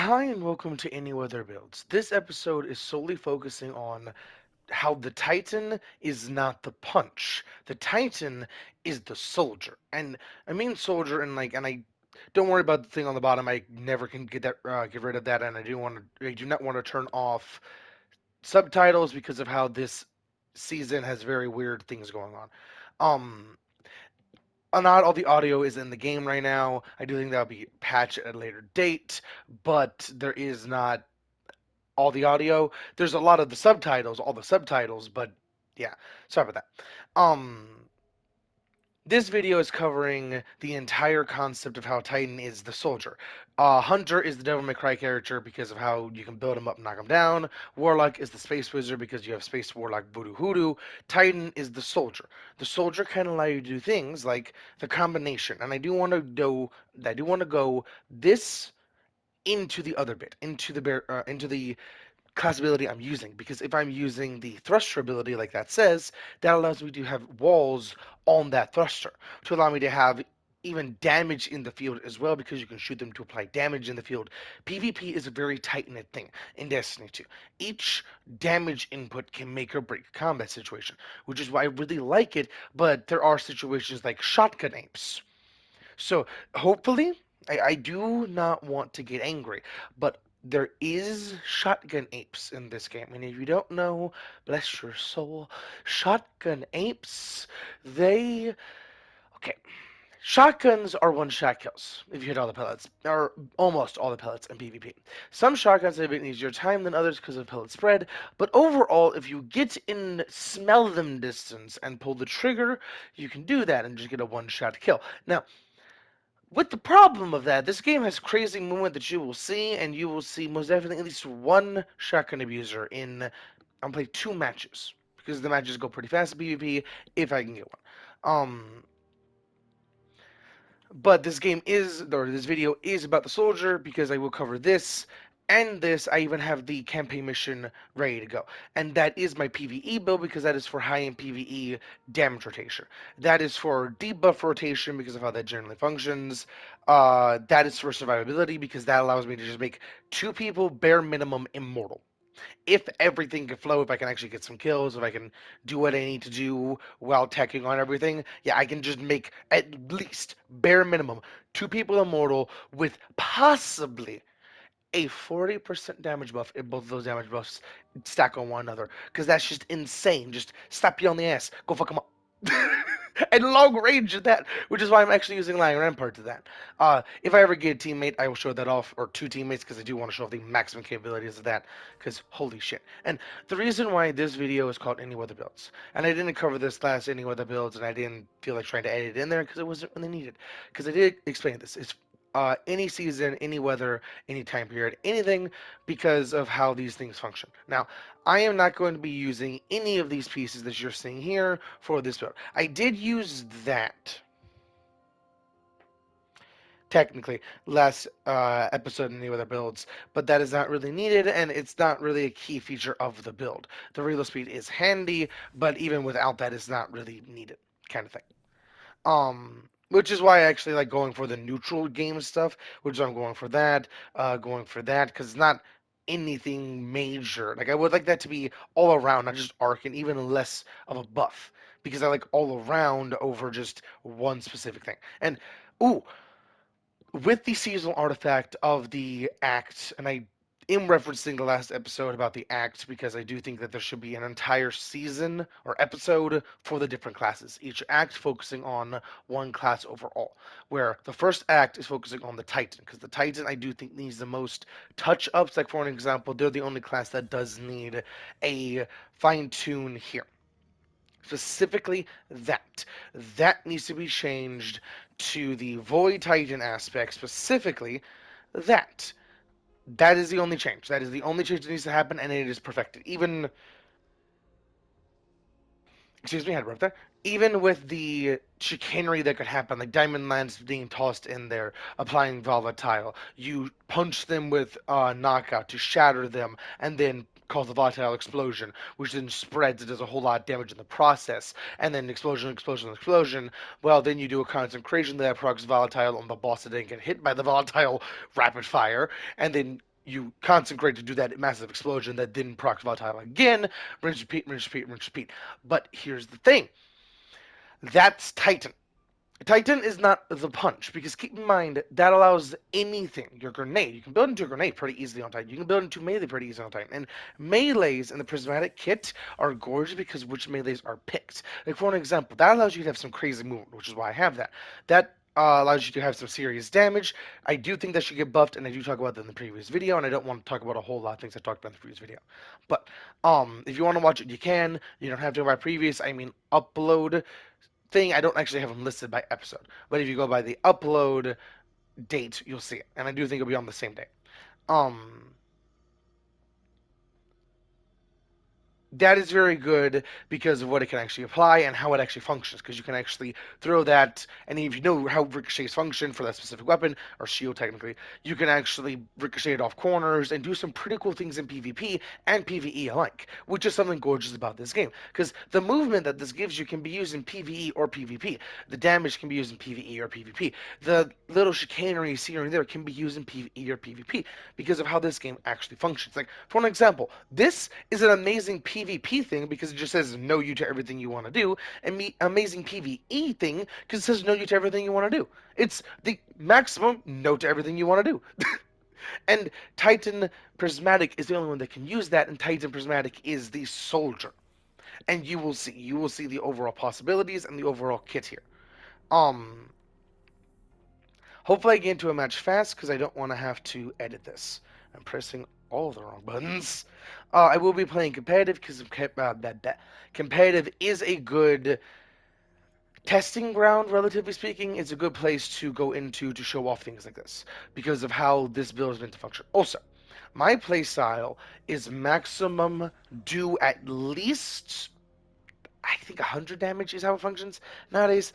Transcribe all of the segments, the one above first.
Hi, and welcome to Any Weather Builds. This episode is solely focusing on how the Titan is not the punch. The Titan is the soldier. And I mean soldier and I don't worry about the thing on the bottom. I never can get rid of that, and I do not want to turn off subtitles because of how this season has very weird things going on. Um Not all the audio is in the game right now. I do think that'll be patched at a later date, but there is not all the audio. There's a lot of the subtitles, all the subtitles, but yeah, sorry about that. This video is covering the entire concept of how Titan is the soldier. Hunter is the Devil May Cry character because of how you can build him up and knock him down. Warlock is the Space Wizard because you have Space Warlock Voodoo Hoodoo. Titan is the soldier. The soldier can allow you to do things like the combination, and I do want to go this into the other bit, into the class ability I'm using, because if I'm using the thruster ability like that says, that allows me to have walls on that thruster to allow me to have even damage in the field as well, because you can shoot them to apply damage in the field. PvP is a very tight knit thing in Destiny 2. Each damage input can make or break a combat situation, which is why I really like it, but there are situations like shotgun apes. So hopefully, I do not want to get angry, but there is shotgun apes in this game, and if you don't know, bless your soul, shotgun apes, they okay. Shotguns are one-shot kills if you hit all the pellets, or almost all the pellets in PvP. Some shotguns have a bit easier time than others because of pellet spread, but overall, if you get in smell them distance and pull the trigger, you can do that and just get a one-shot kill. Now, with the problem of that, this game has crazy movement that you will see, and you will see most definitely at least one shotgun abuser in. I'm play two matches because the matches go pretty fast in PvP if I can get one. But this video is about the soldier because I will cover this and this. I even have the campaign mission ready to go. And that is my PvE build because that is for high-end PvE damage rotation. That is for debuff rotation because of how that generally functions. That is for survivability because that allows me to just make two people bare minimum immortal. If everything can flow, if I can actually get some kills, if I can do what I need to do while teching on everything, yeah, I can just make at least bare minimum two people immortal with possibly a 40% damage buff if both of those damage buffs stack on one another. Because that's just insane. Just slap you on the ass. Go fuck them up. And long range at that, which is why I'm actually using Lion Rampart to that. If I ever get a teammate, I will show that off, or two teammates, because I do want to show off the maximum capabilities of that, because holy shit. And the reason why this video is called Any Weather Builds, and I didn't cover this last Any Weather Builds, and I didn't feel like trying to edit it in there, because it wasn't really needed, because I did explain this. It's any season, any weather, any time period, anything, because of how these things function. Now, I am not going to be using any of these pieces that you're seeing here for this build. I did use that, technically, last episode in any other builds, but that is not really needed, and it's not really a key feature of the build. The reload speed is handy, but even without that, it's not really needed, kind of thing. Which is why I actually like going for the neutral game stuff, which is I'm going for that, because it's not anything major. Like I would like that to be all around, not just arc, and even less of a buff, because I like all around over just one specific thing. And ooh, with the seasonal artifact of the act, and I am referencing the last episode about the act because I do think that there should be an entire season or episode for the different classes, each act focusing on one class overall. Where the first act is focusing on the Titan, because the Titan I do think needs the most touch ups. Like, for an example, they're the only class that does need a fine tune here. Specifically, that needs to be changed to the Void Titan aspect. Specifically, that that is the only change. That is the only change that needs to happen, and it is perfected. Even, excuse me, I had to rub there. Even with the chicanery that could happen, like diamond lands being tossed in there, applying volatile, you punch them with knockout to shatter them, and then cause a volatile explosion, which then spreads. It does a whole lot of damage in the process, and then explosion, explosion, explosion. Well, then you do a concentration that procs volatile on the boss that didn't get hit by the volatile rapid fire, and then you consecrate to do that massive explosion that then procs volatile again, rinse, repeat, rinse, repeat, rinse, repeat. But here's the thing, that's Titan. Titan is not the punch, because keep in mind that allows anything. Your grenade, you can build into a grenade pretty easily on Titan. You can build into melee pretty easily on Titan. And melees in the prismatic kit are gorgeous because which melees are picked. Like for an example, that allows you to have some crazy movement, which is why I have that. That allows you to have some serious damage. I do think that should get buffed, and I do talk about that in the previous video, and I don't want to talk about a whole lot of things I talked about in the previous video. But if you want to watch it, you can. You don't have to go by previous. I mean, upload thing, I don't actually have them listed by episode, but if you go by the upload date, you'll see it, and I do think it'll be on the same day. Um, that is very good because of what it can actually apply and how it actually functions. Because you can actually throw that, and if you know how ricochets function for that specific weapon or shield, technically, you can actually ricochet it off corners and do some pretty cool things in PvP and PvE alike, which is something gorgeous about this game. Because the movement that this gives you can be used in PvE or PvP. The damage can be used in PvE or PvP. The little chicanery you see here and there can be used in PvE or PvP because of how this game actually functions. Like, for an example, this is an amazing PvP thing because it just says no you to everything you want to do, and amazing PvE thing because it says no you to everything you want to do. It's the maximum no to everything you want to do. And Titan Prismatic is the only one that can use that, and Titan Prismatic is the soldier. And you will see the overall possibilities and the overall kit here. Um, Hopefully I get into a match fast because I don't want to have to edit this. I'm pressing all the wrong buttons. I will be playing competitive because competitive is a good testing ground, relatively speaking. It's a good place to go into to show off things like this because of how this build is meant to function. Also, my playstyle is maximum do at least, I think, 100 damage is how it functions nowadays,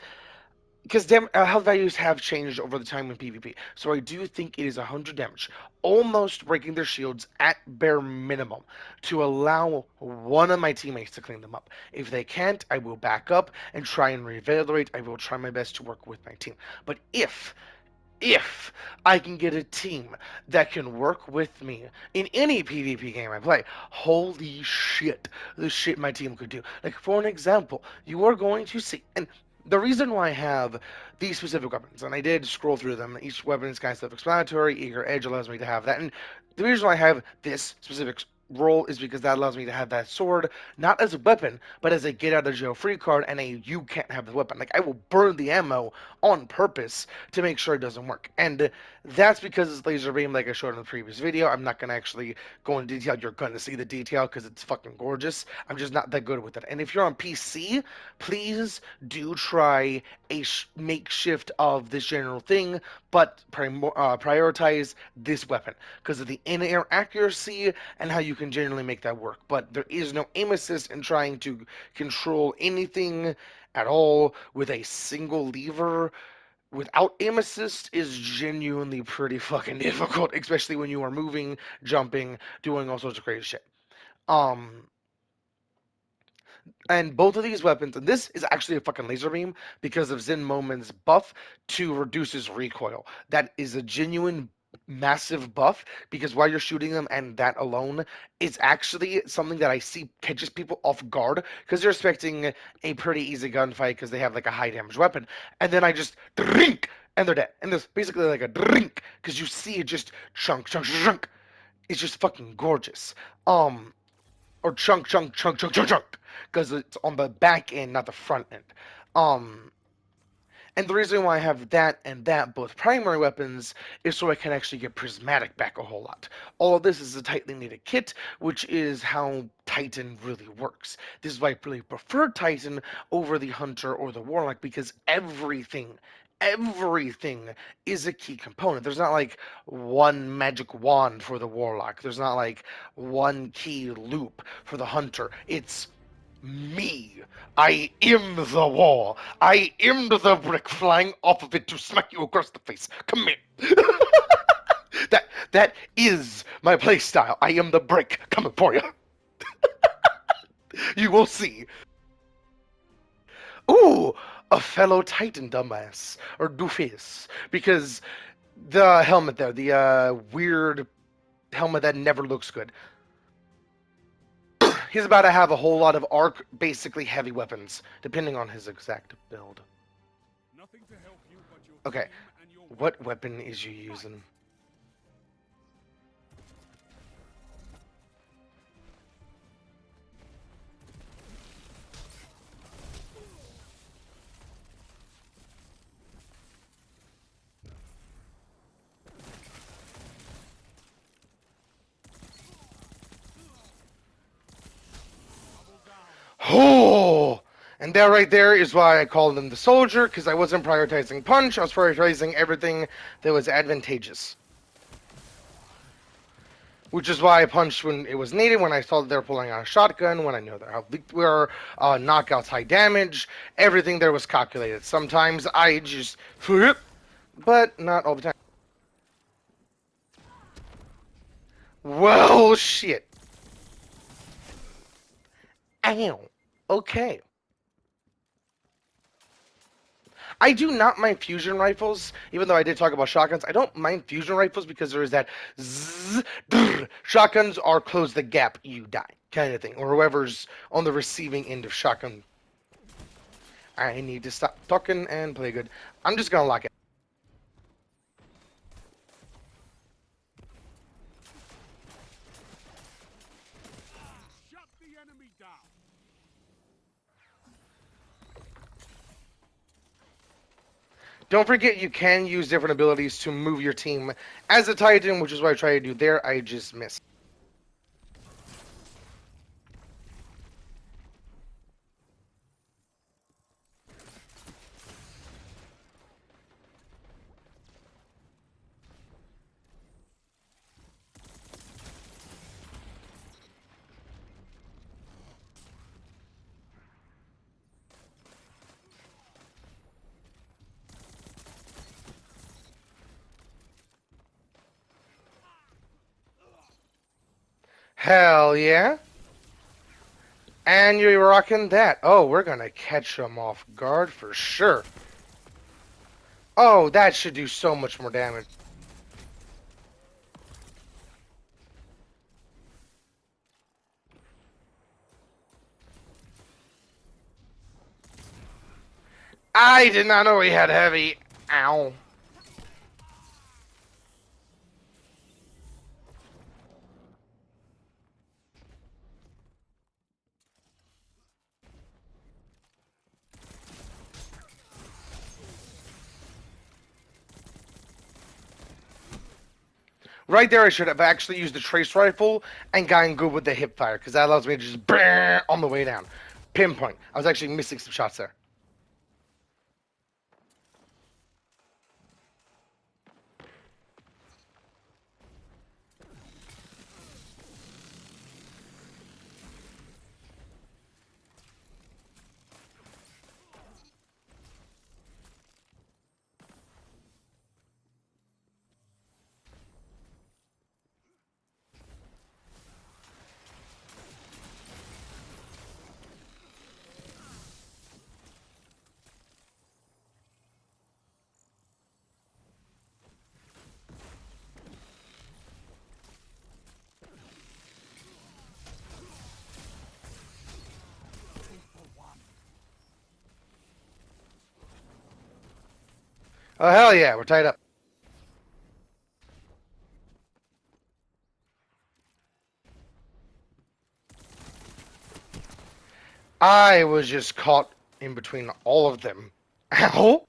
because health values have changed over the time in PvP. So I do think it is 100 damage, almost breaking their shields at bare minimum to allow one of my teammates to clean them up. If they can't, I will back up and try and revalorate. I will try my best to work with my team. But if I can get a team that can work with me in any PvP game I play, holy shit, the shit my team could do. Like, for an example, you are going to see, and the reason why I have these specific weapons, and I did scroll through them, each weapon is kind of self-explanatory, Eager Edge allows me to have that, and the reason why I have this specific role is because that allows me to have that sword not as a weapon but as a get out of jail free card and a you can't have the weapon. Like, I will burn the ammo on purpose to make sure it doesn't work, and that's because it's laser beam, like I showed in the previous video. I'm not going to actually go into detail. You're going to see the detail because it's fucking gorgeous. I'm just not that good with it. And if you're on PC, please do try a makeshift of this general thing, but prioritize this weapon because of the in-air accuracy and how you can generally make that work. But there is no aim assist in trying to control anything at all with a single lever without aim assist is genuinely pretty fucking difficult, especially when you are moving, jumping, doing all sorts of crazy shit. Um, and both of these weapons, and this is actually a fucking laser beam because of Zen Moment's buff to reduce his recoil. That is a genuine massive buff because while you're shooting them, and that alone is actually something that I see catches people off guard because they're expecting a pretty easy gunfight because they have like a high damage weapon, and then I just drink and they're dead. And there's basically like a drink because you see it just chunk, chunk, chunk. It's just fucking gorgeous. Um, or chunk, chunk, chunk, chunk, chunk, chunk, because it's on the back end, not the front end. Um, and the reason why I have that and that, both primary weapons, is so I can actually get Prismatic back a whole lot. All of this is a tightly knitted kit, which is how Titan really works. This is why I really prefer Titan over the Hunter or the Warlock, because everything is a key component. There's not like one magic wand for the Warlock. There's not like one key loop for the Hunter. It's me. I am the wall. I am the brick flying off of it to smack you across the face. Come here. That is my playstyle. I am the brick coming for you. You will see. Ooh, a fellow Titan dumbass or doofus, because the helmet there, the weird helmet that never looks good. He's about to have a whole lot of arc, basically heavy weapons, depending on his exact build. Okay, what weapon is you using? Oh! And that right there is why I called him the soldier, because I wasn't prioritizing punch, I was prioritizing everything that was advantageous. Which is why I punched when it was needed, when I saw that they were pulling out a shotgun, when I knew how weak we were, knockouts, high damage, everything there was calculated. Sometimes I just, but not all the time. Well, shit. Ow. Okay. I do not mind fusion rifles, even though I did talk about shotguns. I don't mind fusion rifles because there is that zzz, drr, shotguns are close the gap, you die kind of thing, or whoever's on the receiving end of shotgun. I need to stop talking and play good. I'm just gonna lock it. Don't forget you can use different abilities to move your team as a Titan, which is what I try to do there. I just missed. Hell yeah. And you're rocking that. Oh, we're gonna catch them off guard for sure. Oh, that should do so much more damage. I did not know he had heavy. Ow. Right there, I should have actually used the trace rifle and gotten good with the hip fire, because that allows me to just on the way down. Pinpoint. I was actually missing some shots there. Oh, hell yeah, we're tied up. I was just caught in between all of them. Ow!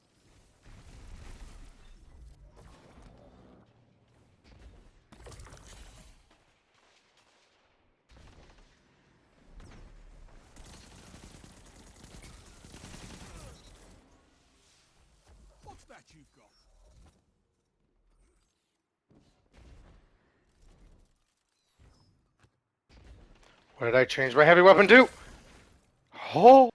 What did I change my heavy weapon to? Oh!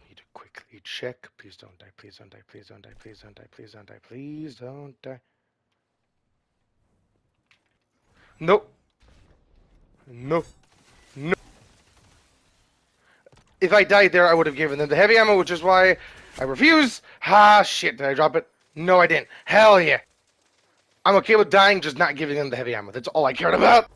Need to quickly check. Please don't die, please don't die, please don't die, please don't die, please don't die, please don't die. Nope. Nope. No. If I died there, I would have given them the heavy ammo, which is why I refuse. Ah, shit, did I drop it? No, I didn't. Hell yeah. I'm okay with dying, just not giving them the heavy ammo. That's all I cared about.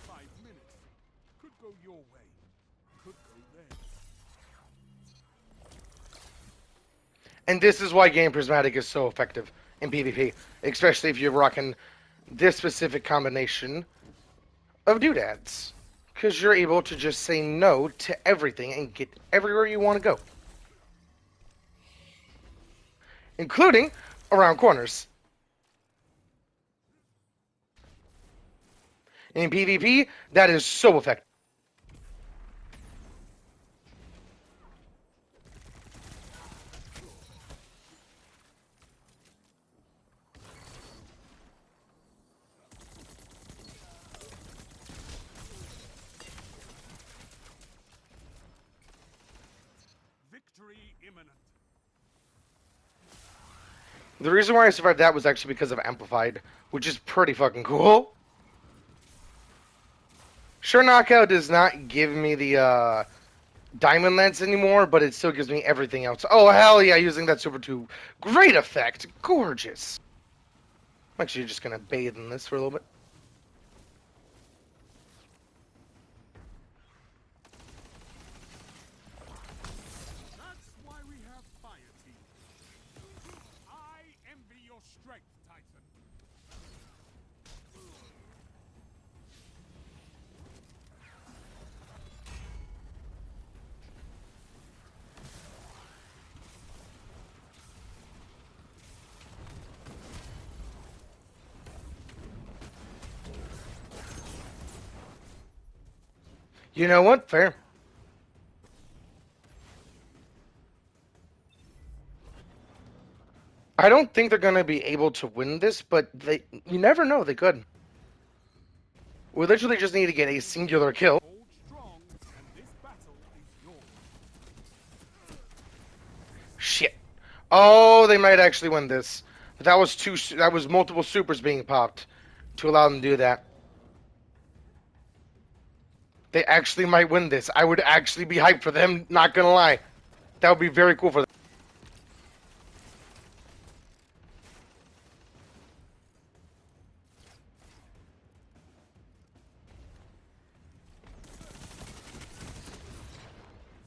5 minutes. Could go your way. Could go theirs. And this is why Game Prismatic is so effective in PvP, especially if you're rocking this specific combination of doodads. Because you're able to just say no to everything and get everywhere you want to go, including around corners. In PvP, that is so effective. Victory imminent. The reason why I survived that was actually because of Amplified, which is pretty fucking cool. Sure, Knockout does not give me the Diamond Lance anymore, but it still gives me everything else. Oh, hell yeah, using that Super 2. Great effect. Gorgeous. I'm actually just going to bathe in this for a little bit. That's why we have fire team. I envy your strength, Titan. You know what? Fair. I don't think they're going to be able to win this, but you never know. They could. We literally just need to get a singular kill. Hold strong, and this battle is yours. Shit. Oh, they might actually win this. But that was two. That was multiple supers being popped to allow them to do that. They actually might win this. I would actually be hyped for them. Not gonna lie, that would be very cool for them.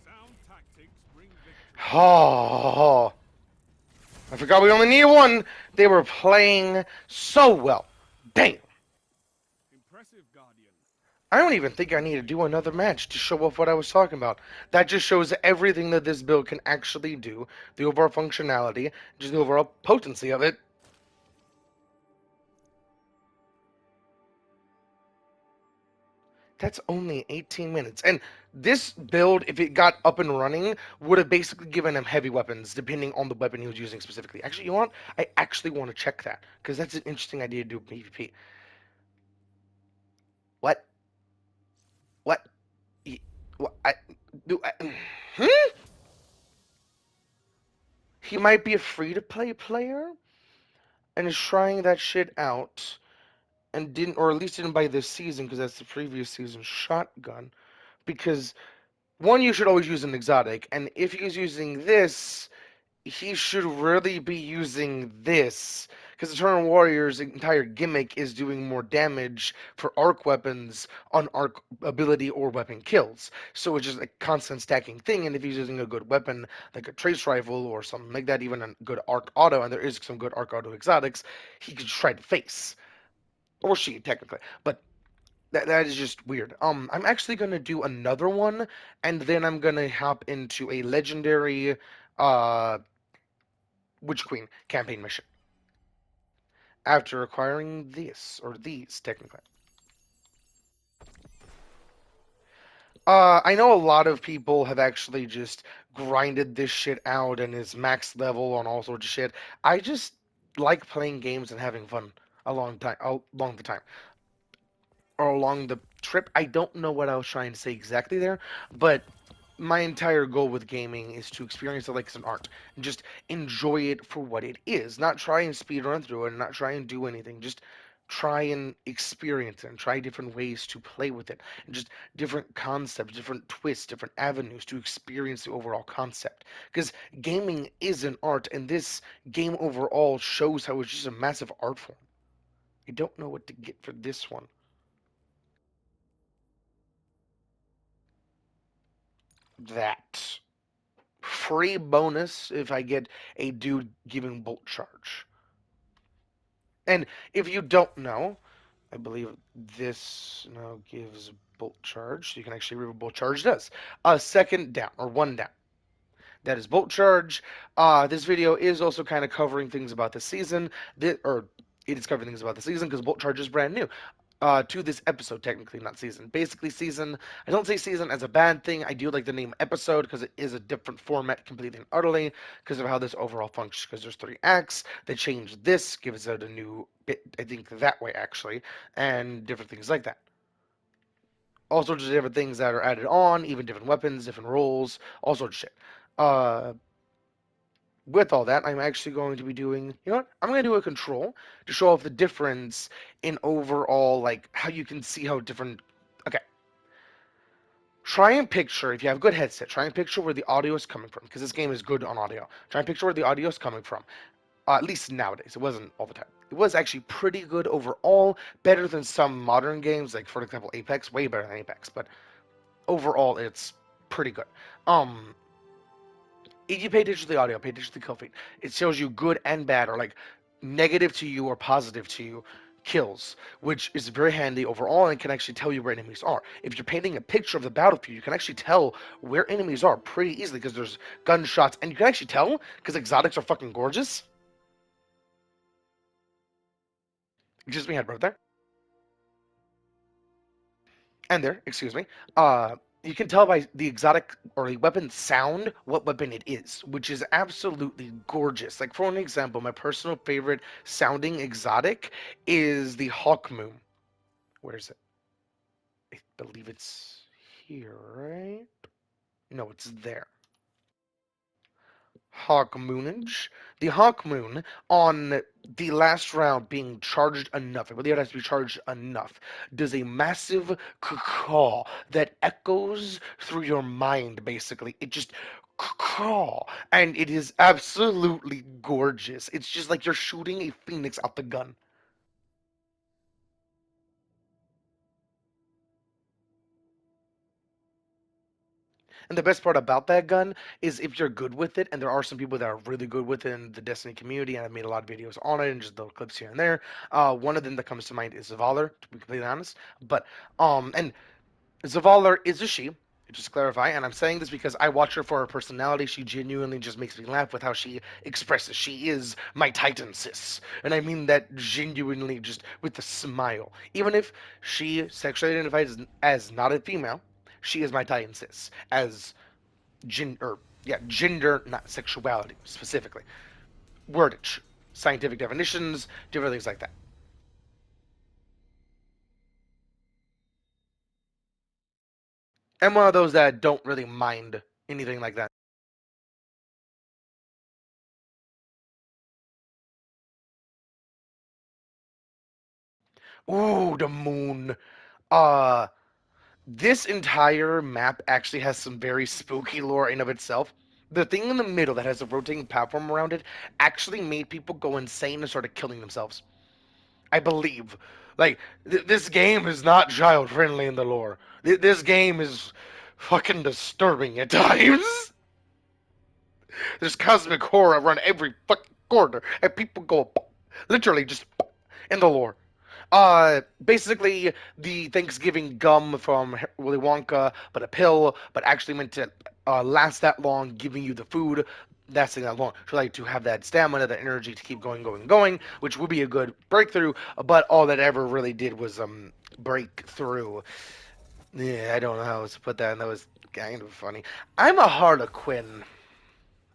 Sound tactics bring victory. Oh, I forgot we only need one. They were playing so well. Damn. Impressive, Guardian. I don't even think I need to do another match to show off what I was talking about. That just shows everything that this build can actually do, the overall functionality, just the overall potency of it. That's only 18 minutes. And this build, if it got up and running, would have basically given him heavy weapons, depending on the weapon he was using specifically. Actually, you know what? I actually want to check that, because that's an interesting idea to do PvP. What? What? What? Do I, hmm? He might be a free-to-play player and is trying that shit out and didn't, or at least didn't buy this season, because that's the previous season's shotgun. Because, one, you should always use an exotic, and if he's using this, he should really be using this, because Eternal Warrior's entire gimmick is doing more damage for arc weapons on arc ability or weapon kills. So it's just a constant stacking thing, and if he's using a good weapon like a trace rifle or something like that, even a good arc auto, and there is some good arc auto exotics, he could try to face. Or she, technically. But that is just weird. I'm actually gonna do another one, and then I'm gonna hop into a legendary uh Witch Queen campaign mission after acquiring this, or these, technically. I know a lot of people have actually just grinded this shit out and is max level on all sorts of shit. I just like playing games and having fun along the time, or along the trip. I don't know what I was trying to say exactly there, but my entire goal with gaming is to experience it like it's an art and just enjoy it for what it is. Not try and speed run through it and not try and do anything. Just try and experience it and try different ways to play with it and just different concepts, different twists, different avenues to experience the overall concept. Because gaming is an art, and this game overall shows how it's just a massive art form. I don't know what to get for this one. That free bonus if I get a dude giving bolt charge. And if you don't know, I believe this now gives bolt charge. So you can actually read what bolt charge does. A second down or one down. That is bolt charge. This video is also kind of covering things about the season. Or it is covering things about the season because bolt charge is brand new. To this episode, technically, not season. Basically, season. I don't say season as a bad thing. I do like the name episode because it is a different format completely and utterly because of how this overall functions. Because there's 3 acts. They changed this, gives it a new bit, I think, that way, actually, and different things like that. All sorts of different things that are added on, even different weapons, different roles, all sorts of shit. Uh, with all that, I'm actually going to be doing, you know what? I'm going to do a control to show off the difference in overall, like, how you can see how different. Okay. Try and picture, if you have a good headset, try and picture where the audio is coming from, because this game is good on audio. Try and picture where the audio is coming from. At least nowadays. It wasn't all the time. It was actually pretty good overall, better than some modern games, like, for example, Apex, way better than Apex, but overall, it's pretty good. Um, if you pay attention to the audio, pay attention to the kill feed. It shows you good and bad, or like negative to you or positive to you kills, which is very handy overall and can actually tell you where enemies are. If you're painting a picture of the battlefield, you can actually tell where enemies are pretty easily because there's gunshots, and you can actually tell because exotics are fucking gorgeous. Just me had right there. And there, excuse me. You can tell by the exotic or the weapon sound what weapon it is, which is absolutely gorgeous. Like for an example, my personal favorite sounding exotic is the Hawk Moon. Where is it? I believe it's here, right? No, it's there. Hawk Moonage. The Hawk Moon, on the last round being charged enough, I believe it has to be charged enough, does a massive caw that echoes through your mind, basically. It just caw, and it is absolutely gorgeous. It's just like you're shooting a phoenix out the gun. And the best part about that gun is if you're good with it, and there are some people that are really good with it in the Destiny community, and I've made a lot of videos on it and just little clips here and there. One of them that comes to mind is Zavalar, to be completely honest. But and Zavalar is a she, just to clarify, and I'm saying this because I watch her for her personality. She genuinely just makes me laugh with how she expresses. She is my Titan sis, and I mean that genuinely, just with a smile. Even if she sexually identifies as not a female, she is my Titan sis as gender, yeah, gender, not sexuality specifically. Wordage, scientific definitions, different things like that. I'm one of those that don't really mind anything like that. Ooh, the moon. Uh, this entire map actually has some very spooky lore in of itself. The thing in the middle that has a rotating platform around it actually made people go insane and started killing themselves. I believe. Like, this game is not child friendly in the lore. This game is fucking disturbing at times. There's cosmic horror around every fucking corner, and people go literally just in the lore. Basically, the Thanksgiving gum from Willy Wonka, but a pill, but actually meant to last that long, giving you the food lasting that long. So, like, to have that stamina, that energy to keep going, going, going, which would be a good breakthrough, but all that ever really did was break through. Yeah, I don't know how else to put that, and that was kind of funny. I'm a Harlequin.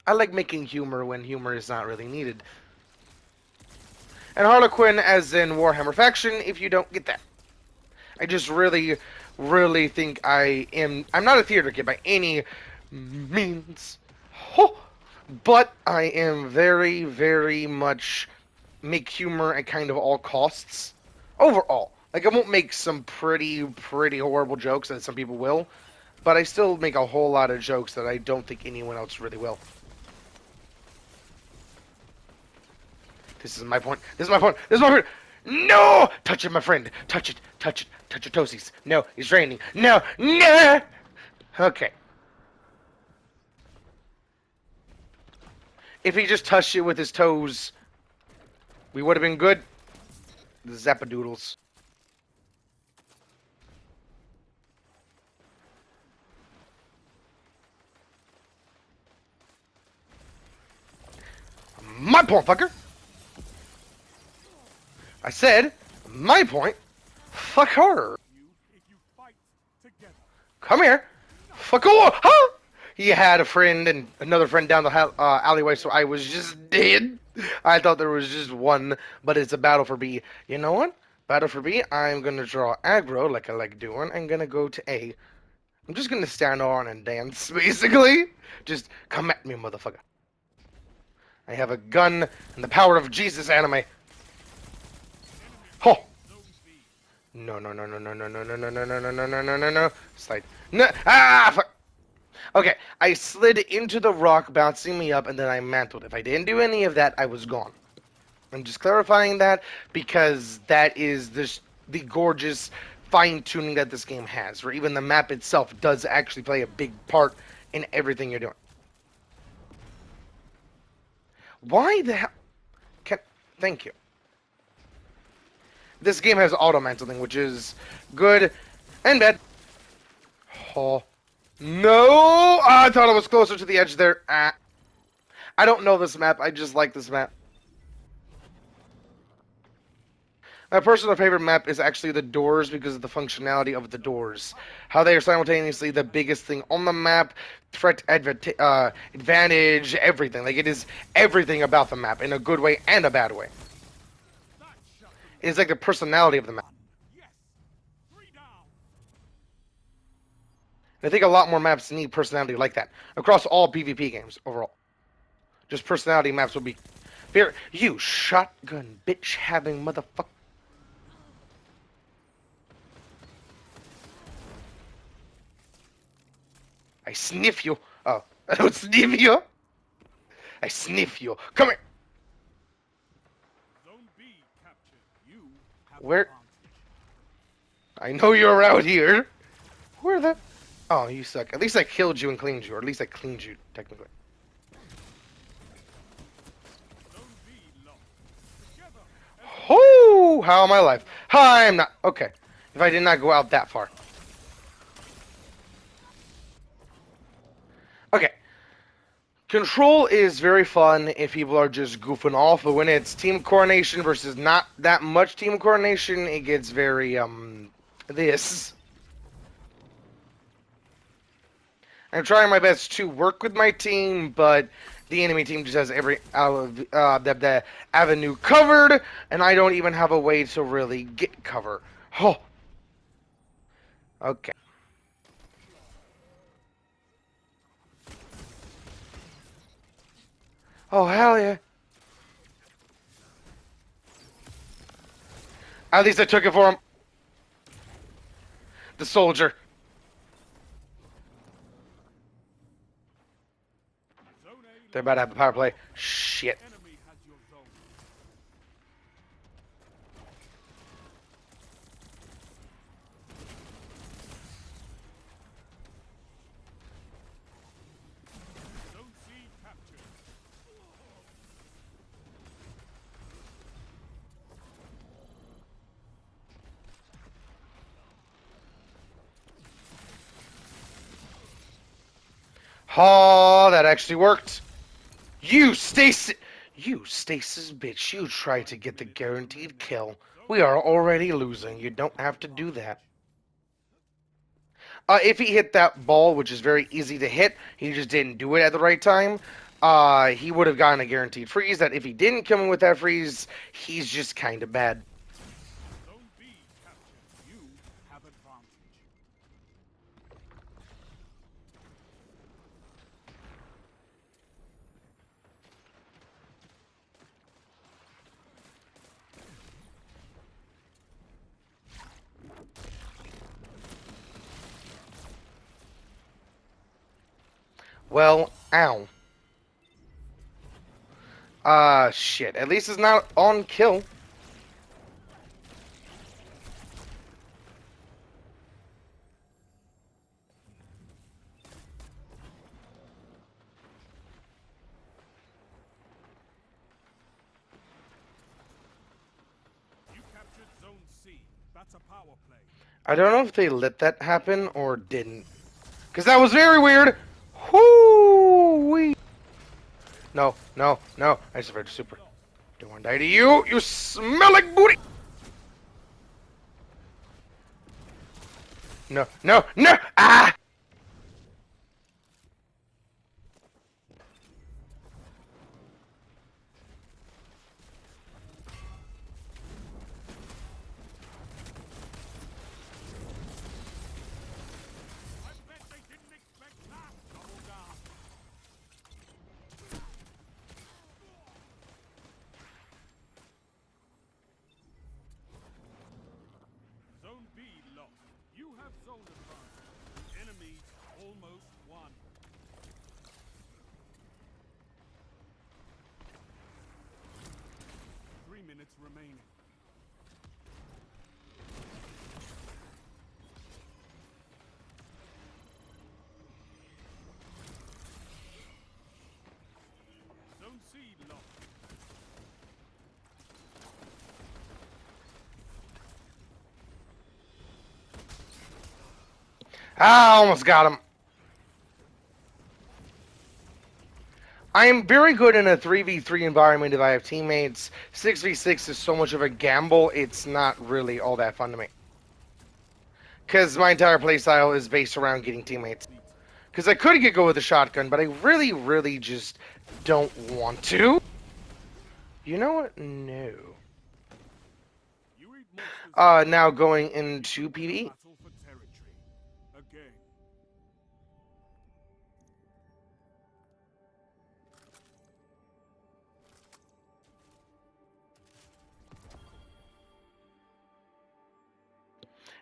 I like making humor when humor is not really needed. And Harlequin, as in Warhammer Faction, if you don't get that. I just really, really think I am. I'm not a theater kid by any means. Oh, but I am very, very much make humor at kind of all costs. Overall, like I won't make some pretty horrible jokes that some people will, but I still make a whole lot of jokes that I don't think anyone else really will. This is my point. This is my point. This is my point. No! Touch it, my friend. Touch it. Touch it. Touch your toesies. No, it's raining. No. No! Okay. If he just touched it with his toes, we would have been good. The Zappadoodles. My point, fucker. I said, my point. Fuck her. You if you fight together. Come here. Fuck off. Huh? He had a friend and another friend down the alleyway, so I was just dead. I thought there was just one, but it's a battle for B. You know what? Battle for B, I'm gonna draw aggro like I like doing. I'm gonna go to A. I'm just gonna stand on and dance, basically. Just come at me, motherfucker. I have a gun and the power of Jesus anime. Oh! No, no, no, no, no, no, no, no, no, no, no, no, no, no, no, no, no. Slide. No. Ah, fuck. Okay, I slid into the rock, bouncing me up, and then I mantled. If I didn't do any of that, I was gone. I'm just clarifying that because that is the gorgeous fine-tuning that this game has, where even the map itself does actually play a big part in everything you're doing. Why the hell? Thank you. This game has auto-mantling, which is good and bad. Oh. No! I thought I was closer to the edge there. I don't know this map. I just like this map. My personal favorite map is actually the doors because of the functionality of the doors. How they are simultaneously the biggest thing on the map, threat, advantage, everything. Like, it is everything about the map in a good way and a bad way. It is like the personality of the map. Yes. 3 down. I think a lot more maps need personality like that across all PvP games overall. Just personality maps will be fair. You shotgun bitch having motherfucker. I sniff you. Oh, I don't sniff you. I sniff you. Come here. Zone B captured. You have Where? advantage. I know you're out here. Where the? Oh, you suck. At least I killed you and cleaned you, or at least I cleaned you technically. Zone B lost. Together. Oh, how am I alive? Hi, I'm not. Okay, if I did not go out that far. Okay. Control is very fun if people are just goofing off, but when it's team coordination versus not that much team coordination, it gets very, this. I'm trying my best to work with my team, but the enemy team just has every the avenue covered, and I don't even have a way to really get cover. Oh. Okay. Oh, hell yeah. At least I took it for him. The soldier. Zone A They're about to have a power play. Shit. enemy has your zone. Zone C captured. Oh, that actually worked. You Stasis, you Stasis bitch, you tried to get the guaranteed kill. We are already losing. You don't have to do that. If he hit that ball, which is very easy to hit, he just didn't do it at the right time. He would have gotten a guaranteed freeze. That if he didn't come in with that freeze, he's just kind of bad. Zone B captured. You have advantage. Well, ow. Shit. At least it's not on kill. You captured Zone C. That's a power play. I don't know if they let that happen or didn't. Because that was very weird. Whoo! No, no, no. I survived a super. Don't want to die to you. You smell like booty. No, no, no. Ah! I bet they didn't expect that. Double down. Zone B lost. You have zone advantage. Enemy almost won. Three minutes remaining. Zone C lost. Ah, almost got him. I am very good in a 3v3 environment if I have teammates. 6v6 is so much of a gamble, it's not really all that fun to me. Because my entire playstyle is based around getting teammates. Because I could get go with a shotgun, but I really, really just don't want to. You know what? No. You eat monsters. Now going into PvE. Battle for territory. Again.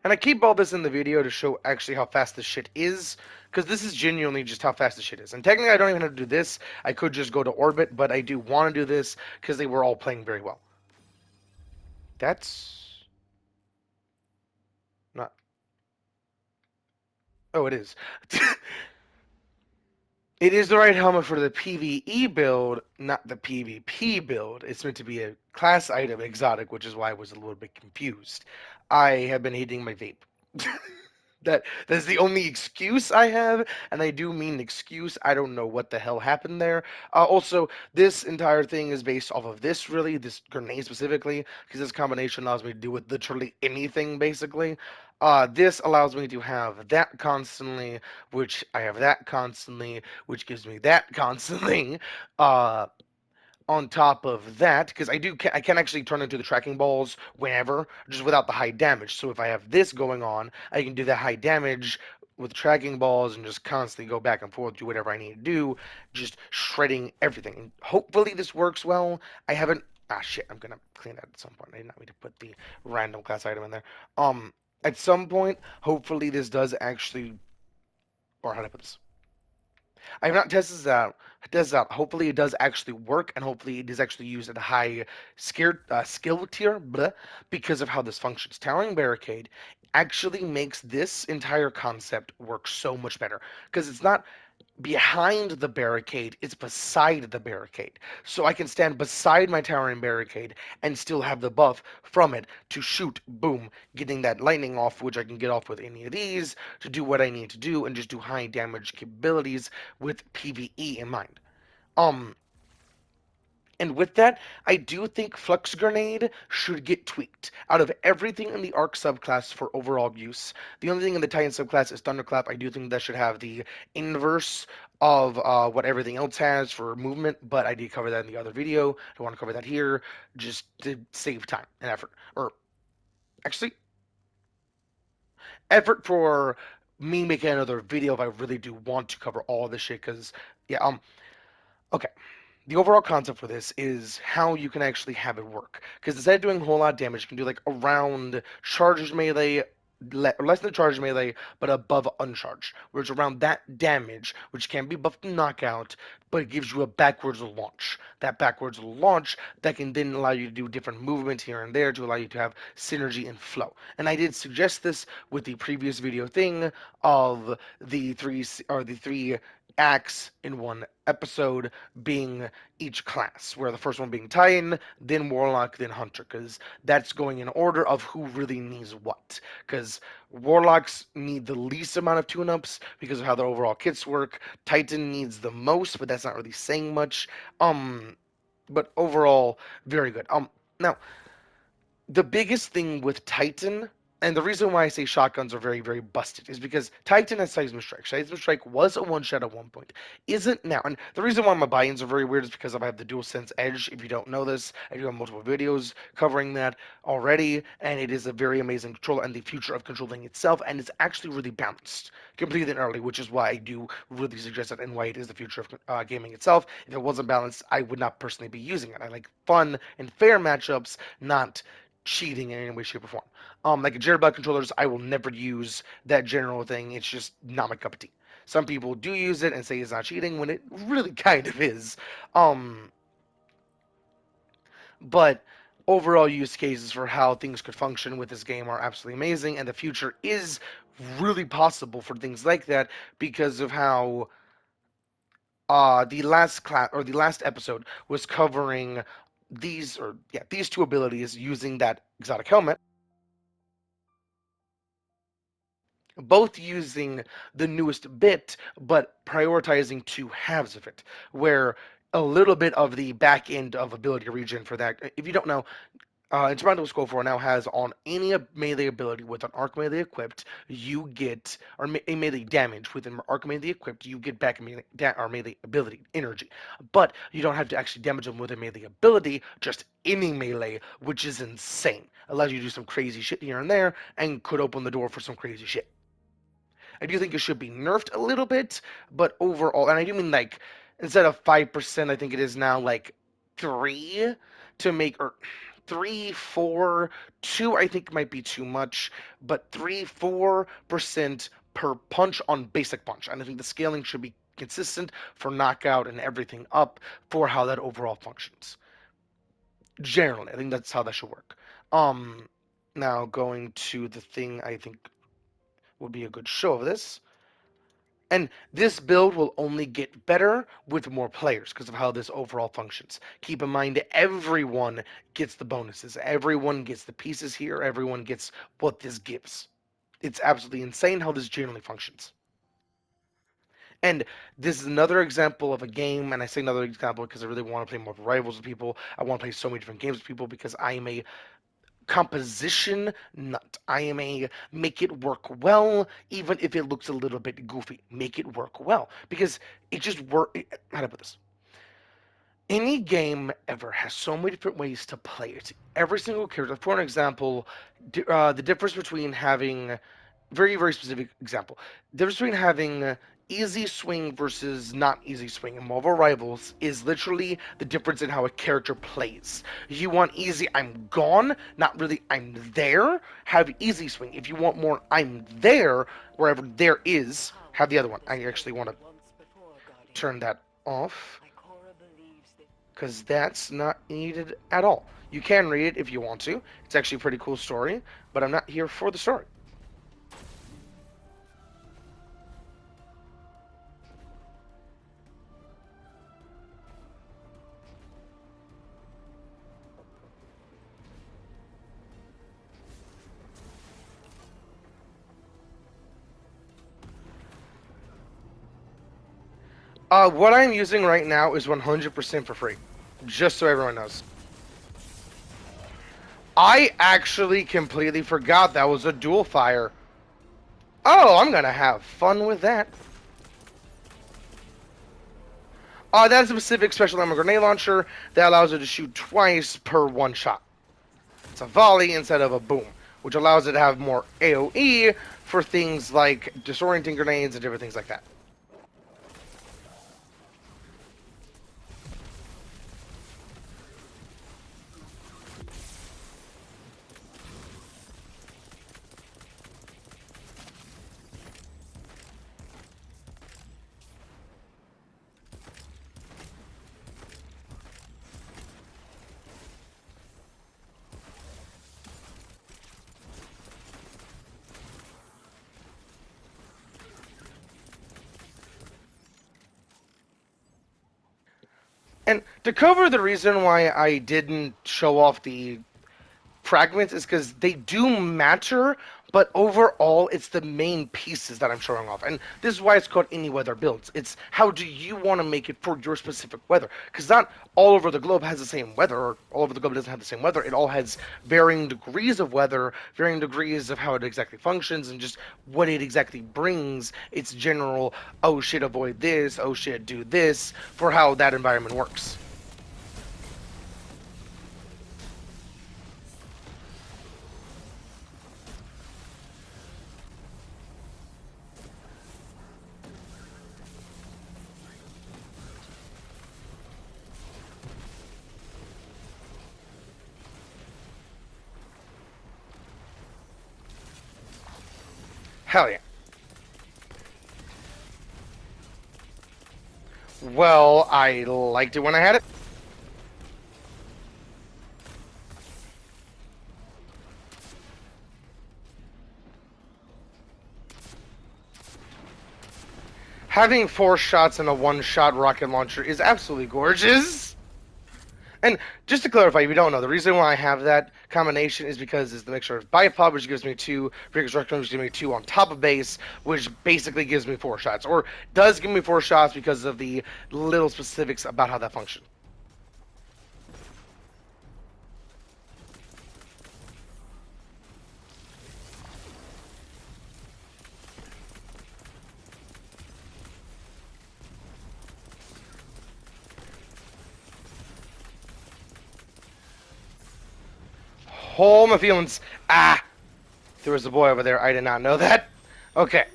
And I keep all this in the video to show actually how fast this shit is, because this is genuinely just how fast this shit is. And technically I don't even have to do this, I could just go to orbit, but I do want to do this, because they were all playing very well. That's... not... oh, it is. It is the right helmet for the PvE build, not the PvP build. It's meant to be a class item exotic, which is why I was a little bit confused. I have been hitting my vape. That's the only excuse I have, and I do mean excuse. I don't know what the hell happened there. Also, this entire thing is based off of this, really, this grenade specifically, because this combination allows me to do with literally anything, basically. This allows me to have that constantly, which I have that constantly, which gives me that constantly. Uh, on top of that, because I can actually turn into the tracking balls whenever, just without the high damage. So if I have this going on, I can do the high damage with tracking balls and just constantly go back and forth, do whatever I need to do, just shredding everything. And hopefully this works well. I haven't. Ah, shit. I'm gonna clean that at some point. I did not mean to put the random class item in there. At some point, hopefully this does actually, or how do I put this? I have not tested this out. Hopefully, it does actually work, and hopefully, it is actually used at a high skill tier, because of how this functions. Towering Barricade actually makes this entire concept work so much better because it's not behind the barricade, it's beside the barricade. So I can stand beside my towering barricade and still have the buff from it to shoot, boom, getting that lightning off, which I can get off with any of these to do what I need to do and just do high damage capabilities with PvE in mind. Um, and with that, I do think Flux Grenade should get tweaked. Out of everything in the Arc subclass for overall use, the only thing in the Titan subclass is Thunderclap. I do think that should have the inverse of what everything else has for movement, but I did cover that in the other video. I don't want to cover that here, just to save time and effort. Or, actually, effort for me making another video if I really do want to cover all this shit, because, yeah, okay. The overall concept for this is how you can actually have it work. Because instead of doing a whole lot of damage, you can do like around charges melee less than charged melee, but above uncharged, where it's around that damage, which can be buffed to knockout, but it gives you a backwards launch. That backwards launch that can then allow you to do different movements here and there to allow you to have synergy and flow. And I did suggest this with the previous video thing of the three acts in one episode being each class, where the first one being Titan, then Warlock, then Hunter, because that's going in order of who really needs what. Because Warlocks need the least amount of tune-ups because of how their overall kits work. Titan needs the most, but that's not really saying much. Um, but overall, very good. Now the biggest thing with Titan, and the reason why I say shotguns are very, very busted, is because Titan has Seismic Strike. Seismic Strike was a one shot at one point, isn't now. And the reason why my buy-ins are very weird is because I have the DualSense Edge. If you don't know this, I do have multiple videos covering that already, and it is a very amazing controller and the future of controlling itself, and it's actually really balanced, completely and early, which is why I do really suggest it and why it is the future of gaming itself. If it wasn't balanced, I would not personally be using it. I like fun and fair matchups, not cheating in any way, shape, or form. Like Jared Bug controllers, I will never use that general thing. It's just not my cup of tea. Some people do use it and say it's not cheating when it really kind of is. Um, but overall use cases for how things could function with this game are absolutely amazing, and the future is really possible for things like that because of how the last class or the last episode was covering these two abilities using that exotic helmet, both using the newest bit, but prioritizing two halves of it, where a little bit of the back end of ability regen for that. If you don't know, Insurmountable Skull 4 now has on any melee ability with an arc melee equipped, you get, or a melee damage with an arc melee equipped, you get back melee, or melee ability energy. But you don't have to actually damage them with a melee ability, just any melee, which is insane. Allows you to do some crazy shit here and there, and could open the door for some crazy shit. I do think it should be nerfed a little bit, but overall, and I do mean like instead of 5%, I think it is now like 3 to make, or 3, 4, 2. I think might be too much, but 3, 4% per punch on basic punch, and I think the scaling should be consistent for knockout and everything up for how that overall functions. Generally, I think that's how that should work. Um, Now going to the thing I think would be a good show of this. And this build will only get better with more players because of how this overall functions. Keep in mind, everyone gets the bonuses. Everyone gets the pieces here. Everyone gets what this gives. It's absolutely insane how this generally functions. And this is another example of a game, and I say another example because I really want to play more rivals with people. I want to play so many different games with people because I am a composition nut. I am a make it work well, even if it looks a little bit goofy. Make it work well because it just work. How to put this? Any game ever has so many different ways to play it. Every single character. For an example, the difference between having very, very specific example. The difference between having easy swing versus not easy swing in Marvel Rivals is literally the difference in how a character plays. You want easy, I'm gone, not really, I'm there. Have easy swing. If you want more, I'm there, wherever there is, have the other one. I actually want to turn that off because that's not needed at all. You can read it if you want to. It's actually a pretty cool story, but I'm not here for the story. What I'm using right now is 100% for free, just so everyone knows. I actually completely forgot that was a dual fire. Oh, I'm gonna have fun with that. That's a specific special ammo grenade launcher that allows it to shoot twice per one shot. It's a volley instead of a boom, which allows it to have more AoE for things like disorienting grenades and different things like that. And to cover the reason why I didn't show off the fragments is because they do matter, but overall, it's the main pieces that I'm showing off. And this is why it's called any weather builds. It's how do you want to make it for your specific weather? Because not all over the globe has the same weather, or all over the globe doesn't have the same weather. It all has varying degrees of weather, varying degrees of how it exactly functions, and just what it exactly brings. Its general, oh shit, avoid this, oh shit, do this, for how that environment works. Hell yeah. Well, I liked it when I had it. Having four shots in a one-shot rocket launcher is absolutely gorgeous. And just to clarify, if you don't know, the reason why I have that combination is because it's the mixture of bipod, which gives me two, reconstruction, which gives me two on top of base, which basically gives me four shots, or does give me four shots because of the little specifics about how that functions. Oh, my feelings. Ah, there was a boy over there. I did not know that. Okay.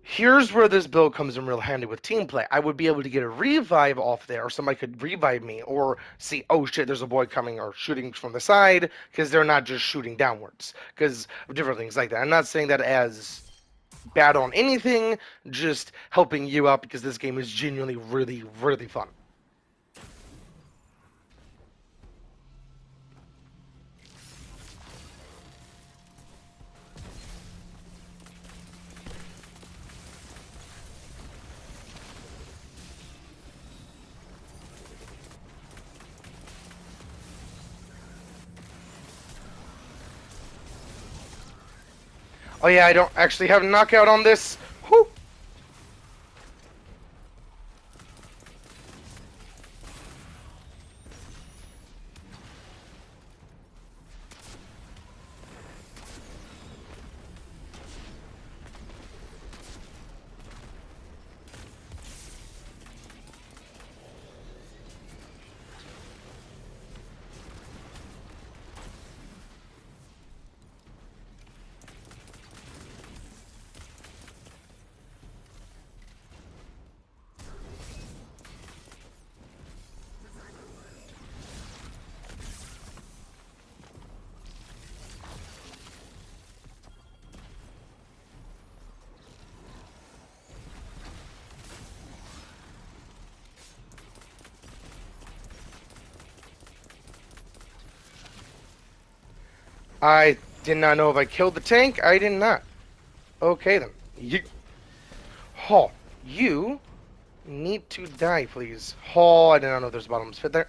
Here's where this build comes in real handy with team play. I would be able to get a revive off there, or somebody could revive me, or see, oh shit, there's a boy coming or shooting from the side, because they're not just shooting downwards, because of different things like that. I'm not saying that as bad on anything, just helping you out because this game is genuinely really, really fun. Oh yeah, I don't actually have knockout on this. Whew. I did not know if I killed the tank. I did not. Okay then. Oh, you need to die, please. Oh, I did not know there's a bottomless pit there.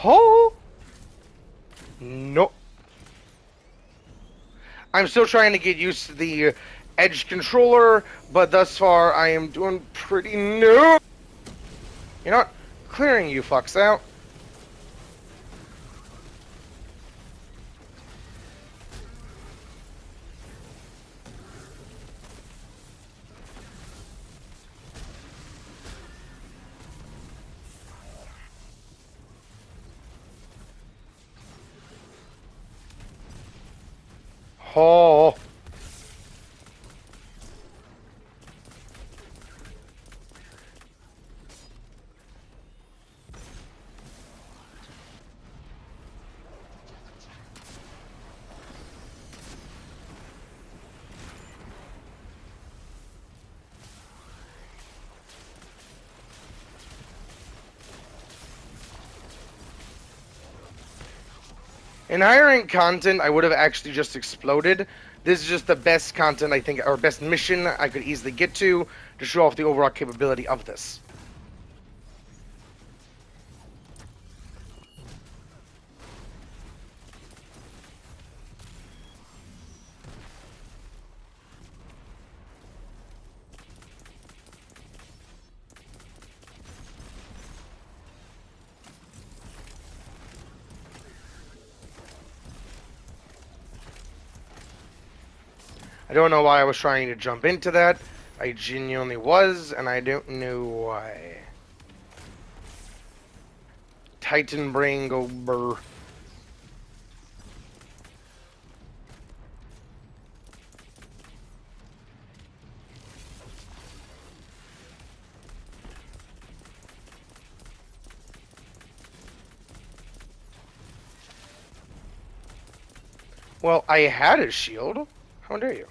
Oh, no. I'm still trying to get used to the edge controller, but thus far I am doing pretty no. You know what? Clearing you fucks out. Oh. In higher rank content, I would have actually just exploded. This is just the best content I think, or best mission I could easily get to show off the overall capability of this. I don't know why I was trying to jump into that. I genuinely was, and I don't know why. Titan brain go burr. Well, I had a shield. How dare you?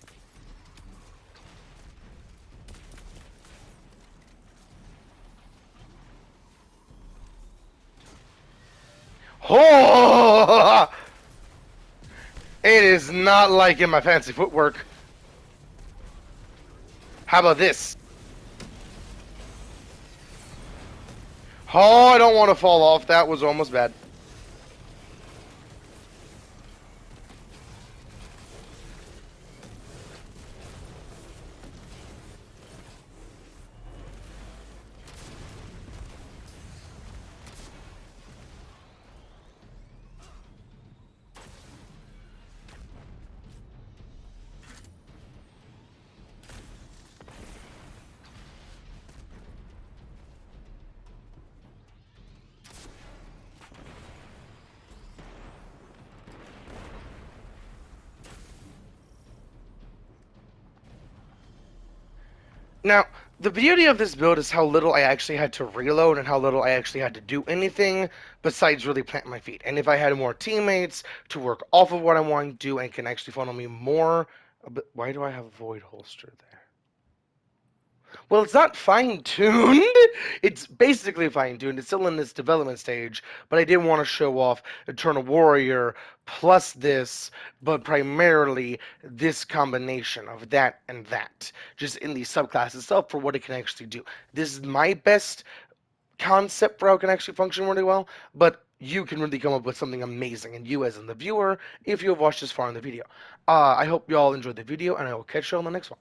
Oh! It is not like in my fancy footwork. How about this? Oh, I don't want to fall off. That was almost bad. Now, the beauty of this build is how little I actually had to reload and how little I actually had to do anything besides really plant my feet. And if I had more teammates to work off of what I want to do and can actually funnel me more. But why do I have Void Holster there? Well, it's not fine tuned. It's basically fine tuned. It's still in this development stage, but I did want to show off Eternal Warrior plus this, but primarily this combination of that and that, just in the subclass itself for what it can actually do. This is my best concept for how it can actually function really well, but you can really come up with something amazing, and you as in the viewer, if you have watched this far in the video. I hope you all enjoyed the video, and I will catch you on the next one.